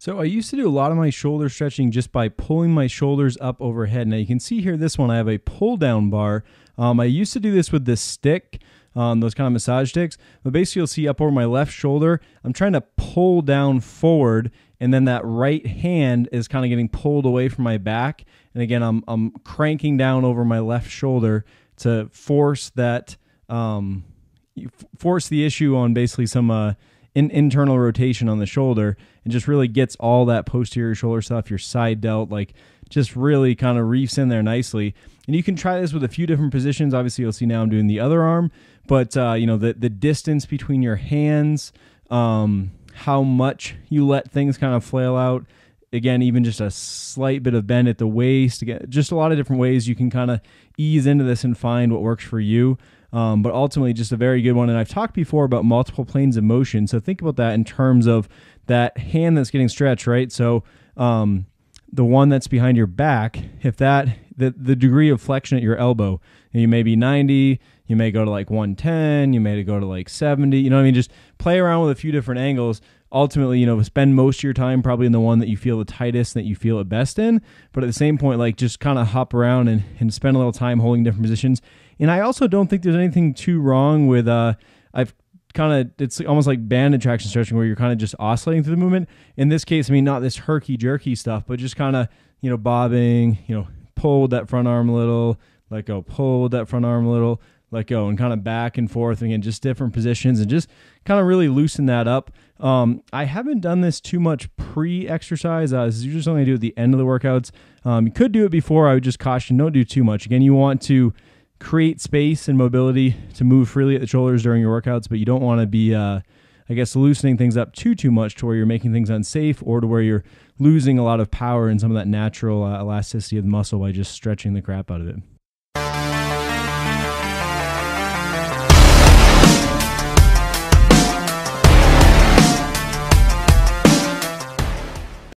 So I used to do a lot of my shoulder stretching just by pulling my shoulders up overhead. Now you can see here, this one, I have a pull down bar. I used to do this with this stick, those kind of massage sticks, but basically you'll see up over my left shoulder, I'm trying to pull down forward, and then that right hand is kind of getting pulled away from my back. And again, I'm cranking down over my left shoulder to force that, force the issue on basically some internal rotation on the shoulder, and just really gets all that posterior shoulder stuff, your side delt, like just really kind of reefs in there nicely. And you can try this with a few different positions. Obviously you'll see now I'm doing the other arm, but you know, the distance between your hands, how much you let things kind of flail out. Again, even just a slight bit of bend at the waist. Again, just a lot of different ways you can kind of ease into this and find what works for you. But ultimately just a very good one. And I've talked before about multiple planes of motion. So think about that in terms of that hand that's getting stretched, right? So the one that's behind your back, if that, the degree of flexion at your elbow, you may be 90, you may go to like 110, you may go to like 70, you know what I mean? Just play around with a few different angles. Ultimately, you know, spend most of your time probably in the one that you feel the tightest, that you feel it best in. But at the same point, like just kind of hop around and spend a little time holding different positions. And I also don't think there's anything too wrong with, it's almost like banded traction stretching where you're kind of just oscillating through the movement. In this case, I mean, not this herky-jerky stuff, but just kind of, you know, bobbing, you know, pull with that front arm a little, let go, pull with that front arm a little, let go, and kind of back and forth. Again, just different positions and just kind of really loosen that up. I haven't done this too much pre-exercise. This is usually something I do at the end of the workouts. You could do it before. I would just caution, don't do too much. Again, you want to create space and mobility to move freely at the shoulders during your workouts, but you don't want to be, I guess, loosening things up too much to where you're making things unsafe, or to where you're losing a lot of power and some of that natural elasticity of the muscle by just stretching the crap out of it.